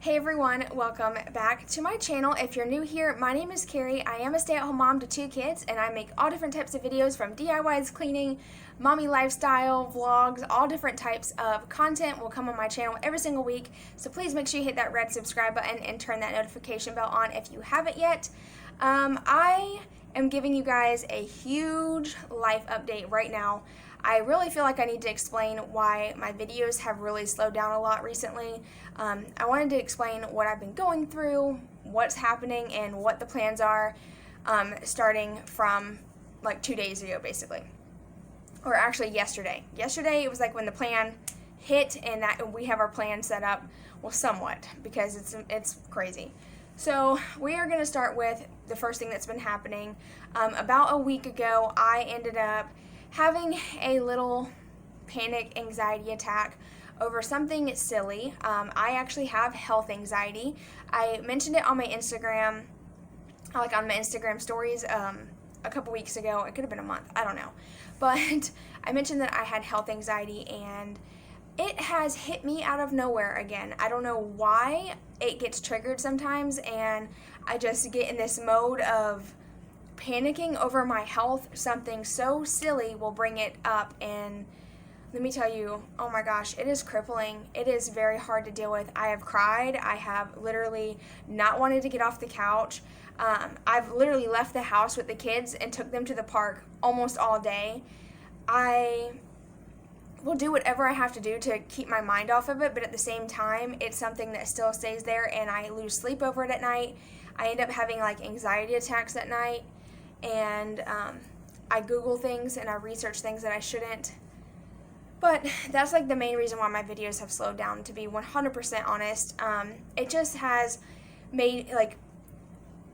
Hey everyone, welcome back to my channel. If you're new here, my name is Carrie. I am a stay-at-home mom to 2 kids, and I make all different types of videos from DIYs, cleaning, mommy lifestyle, vlogs, all different types of content will come on my channel every single week. So please make sure you hit that red subscribe button and turn that notification bell on if you haven't yet. I am giving you guys a huge life update right now. I really feel like I need to explain why my videos have really slowed down a lot recently. I wanted to explain what I've been going through, what's happening, and what the plans are starting from like 2 days ago basically. Or actually yesterday. Yesterday it was like when the plan hit and that we have our plan set up, well somewhat, because it's crazy. So we are going to start with the first thing that's been happening. About a week ago I ended up having a little panic anxiety attack over something silly. I actually have health anxiety. I mentioned it on my Instagram, like on my Instagram stories a couple weeks ago. It could have been a month, I don't know. But I mentioned that I had health anxiety and it has hit me out of nowhere again. I don't know why it gets triggered sometimes and I just get in this mode of panicking over my health. Something so silly will bring it up, and let me tell you, oh my gosh, it is crippling. It is very hard to deal with. I have cried. I have literally not wanted to get off the couch. I've literally left the house with the kids and took them to the park almost all day. I will do whatever I have to do to keep my mind off of it, but at the same time, it's something that still stays there, and I lose sleep over it at night. I end up having like anxiety attacks at night. And I Google things and I research things that I shouldn't. But that's like the main reason why my videos have slowed down, to be 100% honest. It just has made, like,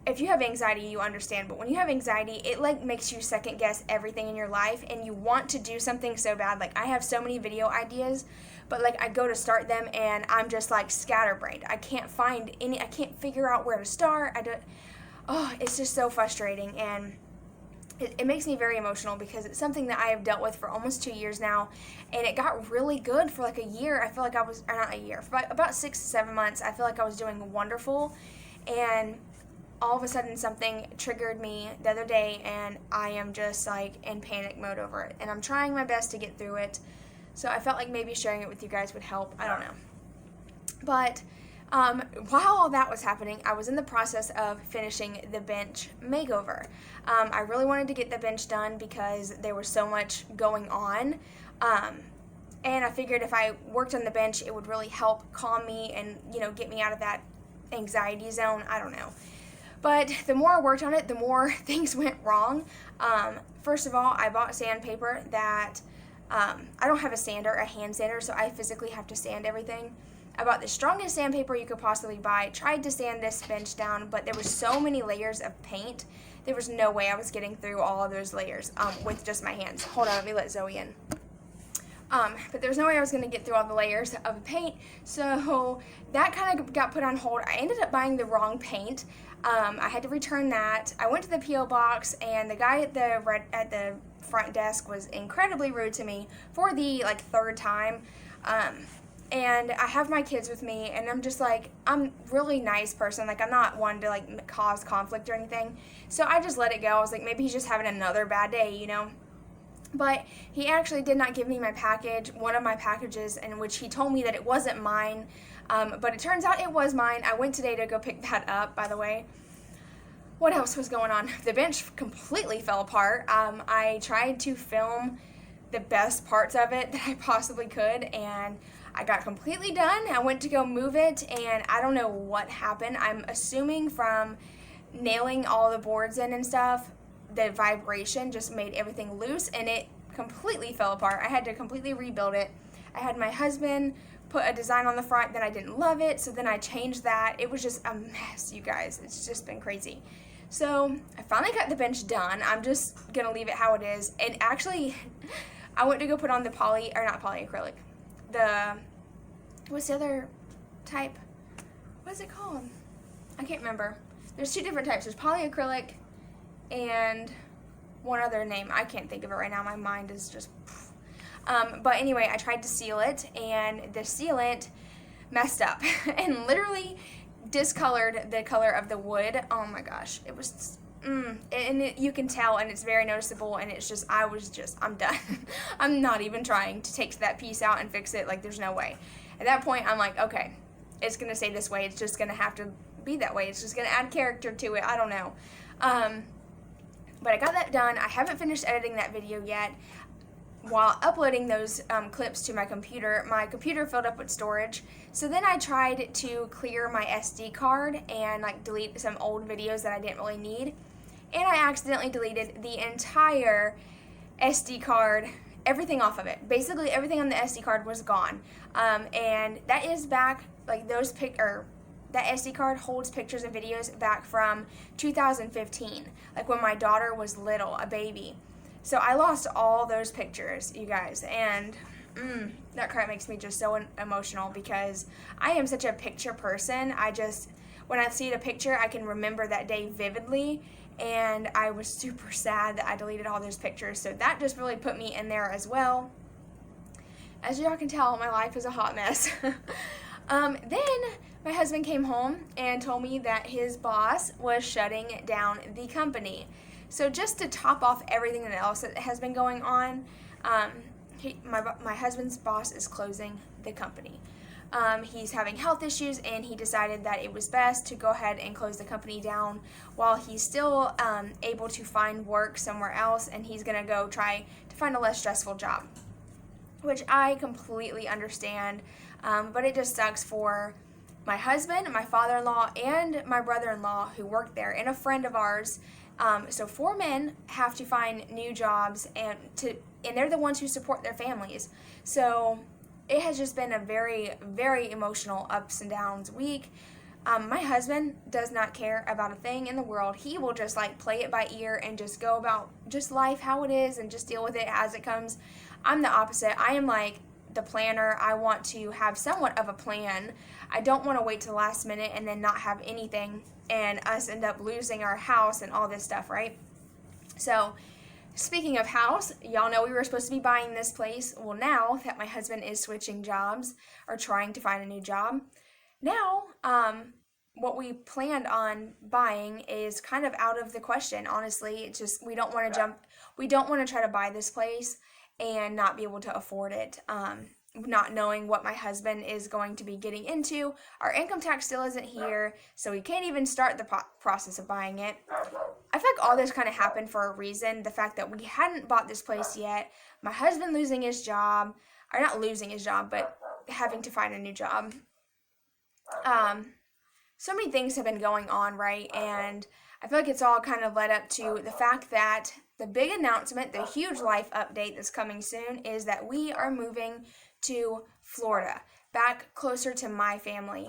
if you have anxiety, you understand, but when you have anxiety, it like makes you second guess everything in your life, and you want to do something so bad. Like, I have so many video ideas, but like I go to start them and I'm just like scatterbrained. I can't figure out where to start. It's just so frustrating, and it makes me very emotional because it's something that I have dealt with for almost 2 years now, and it got really good for like a year. I feel like or not a year, for about 6 to 7 months, I feel like I was doing wonderful, and all of a sudden something triggered me the other day, and I am just like in panic mode over it, and I'm trying my best to get through it. So I felt like maybe sharing it with you guys would help. I don't know. But while all that was happening, I was in the process of finishing the bench makeover. I really wanted to get the bench done because there was so much going on. And I figured if I worked on the bench, it would really help calm me and, get me out of that anxiety zone. I don't know. But the more I worked on it, the more things went wrong. First of all, I bought sandpaper that, I don't have a hand sander, so I physically have to sand everything. I bought the strongest sandpaper you could possibly buy, tried to sand this bench down, but there were so many layers of paint, there was no way I was getting through all of those layers with just my hands. Hold on, let me let Zoe in. But there was no way I was going to get through all the layers of paint, so that kind of got put on hold. I ended up buying the wrong paint. I had to return that. I went to the P.O. box, and the guy at the front desk was incredibly rude to me for the third time. And I have my kids with me, and I'm just like, I'm a really nice person. Like, I'm not one to cause conflict or anything. So I just let it go. I was like, maybe he's just having another bad day, But he actually did not give me my package, one of my packages, in which he told me that it wasn't mine. But it turns out it was mine. I went today to go pick that up, by the way. What else was going on? The bench completely fell apart. I tried to film the best parts of it that I possibly could, and I got completely done. I went to go move it, and I don't know what happened. I'm assuming from nailing all the boards in and stuff, the vibration just made everything loose, and it completely fell apart. I had to completely rebuild it. I had my husband put a design on the front, then I didn't love it, so then I changed that. It was just a mess, you guys. It's just been crazy. So I finally got the bench done. I'm just gonna leave it how it is. And actually, I went to go put on the polyacrylic. What's the other type? What is it called? I can't remember. There's 2 different types. There's polyacrylic and one other name. I can't think of it right now. My mind is just... But anyway, I tried to seal it, and the sealant messed up and literally discolored the color of the wood. Oh my gosh, it was you can tell, and it's very noticeable, and it's just, I'm done. I'm not even trying to take that piece out and fix it. Like, there's no way. At that point, I'm like, okay, it's gonna stay this way. It's just gonna have to be that way. It's just gonna add character to it. I don't know. But I got that done. I haven't finished editing that video yet. While uploading those clips to my computer filled up with storage. So then I tried to clear my SD card and like delete some old videos that I didn't really need. And I accidentally deleted the entire SD card, everything off of it. Basically everything on the SD card was gone. And that is back, like that SD card holds pictures and videos back from 2015, like when my daughter was little, a baby. So I lost all those pictures, you guys, and that crap makes me just so emotional because I am such a picture person. When I see a picture, I can remember that day vividly, and I was super sad that I deleted all those pictures. So that just really put me in there as well. As y'all can tell, my life is a hot mess. Then my husband came home and told me that his boss was shutting down the company. So just to top off everything else that has been going on, my husband's boss is closing the company. He's having health issues, and he decided that it was best to go ahead and close the company down while he's still able to find work somewhere else, and he's going to go try to find a less stressful job, which I completely understand, but it just sucks for my husband, my father-in-law, and my brother-in-law who work there, and a friend of ours. So 4 men have to find new jobs, and they're the ones who support their families. So it has just been a very, very emotional ups and downs week. My husband does not care about a thing in the world. He will just like play it by ear and just go about just life how it is and just deal with it as it comes. I'm the opposite. I am like the planner. I want to have somewhat of a plan. I don't want to wait to the last minute and then not have anything and us end up losing our house and all this stuff, right? So speaking of house, y'all know we were supposed to be buying this place. Well, now that my husband is switching jobs or trying to find a new job, now what we planned on buying is kind of out of the question. Honestly, it's just we don't want to try to buy this place and not be able to afford it. Not knowing what my husband is going to be getting into. Our income tax still isn't here, so we can't even start the process of buying it. I feel like all this kind of happened for a reason. The fact that we hadn't bought this place yet, my husband losing his job, or not losing his job, but having to find a new job. So many things have been going on, right? And I feel like it's all kind of led up to the fact that the big announcement, the huge life update that's coming soon is that we are moving to Florida, back closer to my family.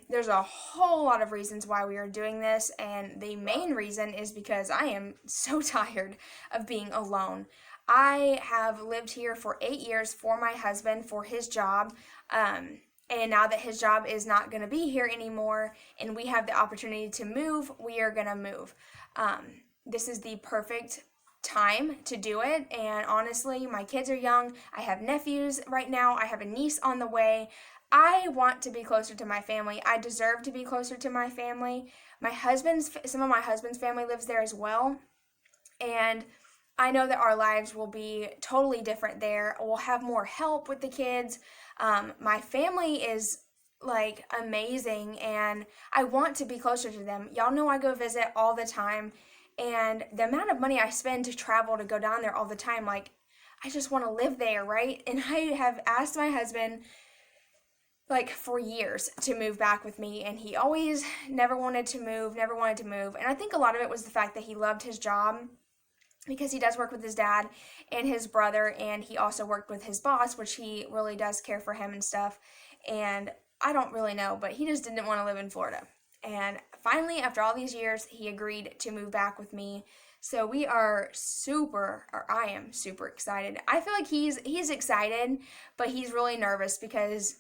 There's a whole lot of reasons why we are doing this, and the main reason is because I am so tired of being alone. I have lived here for 8 years for my husband, for his job, and now that his job is not going to be here anymore and we have the opportunity to move, we are going to move. This is the perfect time to do it, and honestly, my kids are young. I have nephews right now. I have a niece on the way. I want to be closer to my family. I deserve to be closer to my family. Some of my husband's family lives there as well, and I know that our lives will be totally different there. We'll have more help with the kids. My family is like amazing, and I want to be closer to them. Y'all know I go visit all the time, and the amount of money I spend to travel to go down there all the time, like, I just want to live there, right? And I have asked my husband like for years to move back with me, and he always never wanted to move. And I think a lot of it was the fact that he loved his job, because he does work with his dad and his brother, and he also worked with his boss, which he really does care for him and stuff. And I don't really know, but he just didn't want to live in Florida. And finally, after all these years, he agreed to move back with me. So I am super excited. I feel like he's excited, but he's really nervous because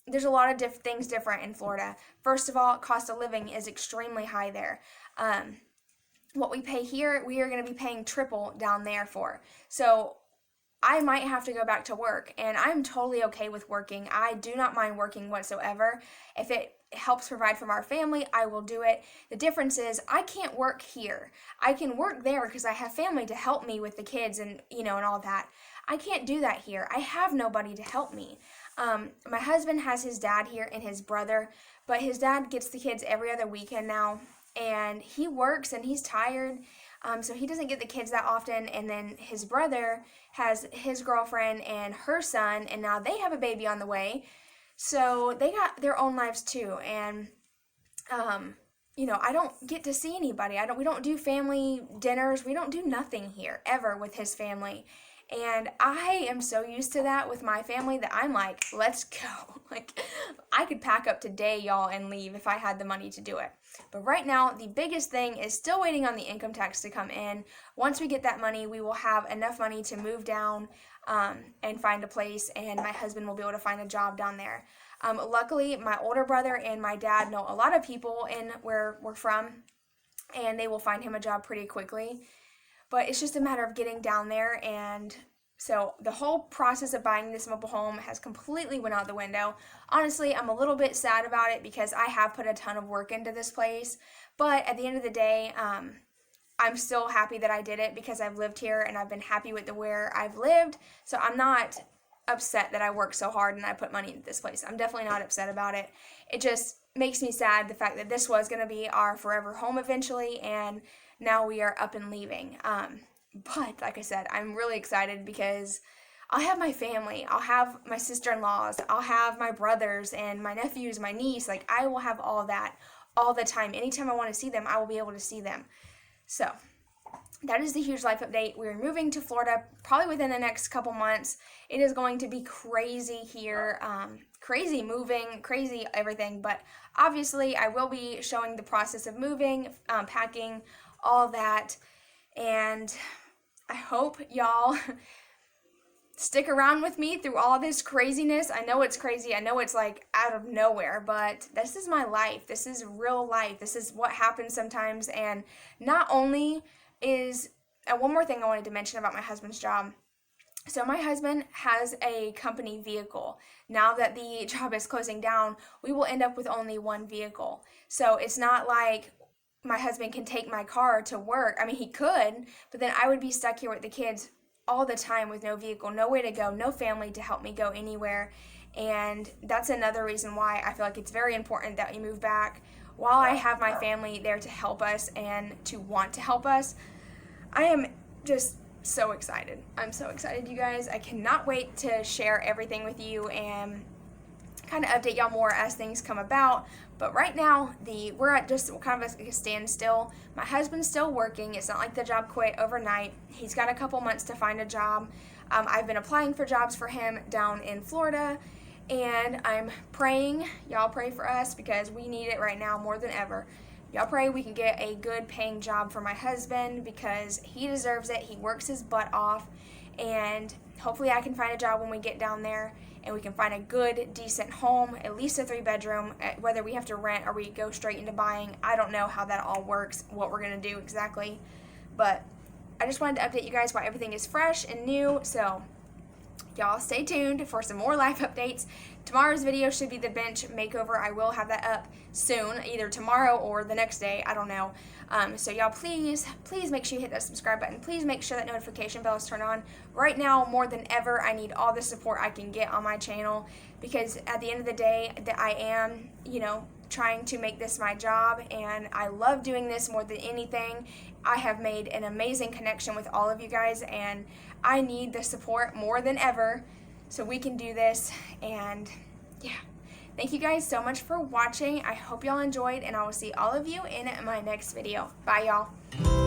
there's a lot of things different in Florida. First of all, cost of living is extremely high there. What we pay here, we are going to be paying triple down there for. So I might have to go back to work, and I'm totally okay with working. I do not mind working whatsoever. If it helps provide for our family, I will do it. The difference is I can't work here. I can work there because I have family to help me with the kids and, and all that. I can't do that here. I have nobody to help me. My husband has his dad here and his brother, but his dad gets the kids every other weekend now, and he works and he's tired, so he doesn't get the kids that often. And then his brother has his girlfriend and her son, and now they have a baby on the way, so they got their own lives too. And I don't get to see anybody. We don't do family dinners. We don't do nothing here ever with his family. And I am so used to that with my family that I'm like, let's go. Like, I could pack up today, y'all, and leave if I had the money to do it. But right now, the biggest thing is still waiting on the income tax to come in. Once we get that money, we will have enough money to move down and find a place, and my husband will be able to find a job down there. Luckily, my older brother and my dad know a lot of people in where we're from, and they will find him a job pretty quickly. But it's just a matter of getting down there, and so the whole process of buying this mobile home has completely went out the window. Honestly, I'm a little bit sad about it because I have put a ton of work into this place, but at the end of the day, I'm still happy that I did it because I've lived here and I've been happy with where I've lived, so I'm not upset that I worked so hard and I put money into this place. I'm definitely not upset about it. It just makes me sad, the fact that this was going to be our forever home eventually, and now we are up and leaving. But like I said, I'm really excited because I'll have my family, I'll have my sister-in-laws, I'll have my brothers and my nephews, my niece. Like, I will have all that all the time. Anytime I want to see them, I will be able to see them. So that is the huge life update. We're moving to Florida probably within the next couple months. It is going to be crazy here, crazy moving, crazy everything. But obviously, I will be showing the process of moving, packing, all that. And I hope y'all stick around with me through all this craziness. I know it's crazy. I know it's like out of nowhere, but this is my life. This is real life. This is what happens sometimes. And not only is, one more thing I wanted to mention about my husband's job. So my husband has a company vehicle. Now that the job is closing down, we will end up with only one vehicle. So it's not like my husband can take my car to work. I mean, he could, but then I would be stuck here with the kids all the time with no vehicle, no way to go, no family to help me go anywhere. And that's another reason why I feel like it's very important that we move back while I have my family there to help us and to want to help us. I am just so excited. I'm so excited, you guys. I cannot wait to share everything with you and kind of update y'all more as things come about. But right now, we're at just kind of a standstill. My husband's still working. It's not like the job quit overnight. He's got a couple months to find a job. I've been applying for jobs for him down in Florida, and I'm praying. Y'all pray for us because we need it right now more than ever. Y'all pray we can get a good paying job for my husband because he deserves it. He works his butt off, and hopefully I can find a job when we get down there and we can find a good, decent home, at least a 3-bedroom, whether we have to rent or we go straight into buying. I don't know how that all works, what we're going to do exactly, but I just wanted to update you guys while everything is fresh and new. So y'all stay tuned for some more life updates. Tomorrow's video should be the bench makeover. I will have that up soon, either tomorrow or the next day. I don't know. So y'all please make sure you hit that subscribe button. Please make sure that notification bell is turned on. Right now, more than ever, I need all the support I can get on my channel because at the end of the day, that I am, trying to make this my job, and I love doing this more than anything. I have made an amazing connection with all of you guys, and I need the support more than ever so we can do this. And yeah, thank you guys so much for watching. I hope y'all enjoyed, and I will see all of you in my next video. Bye, y'all.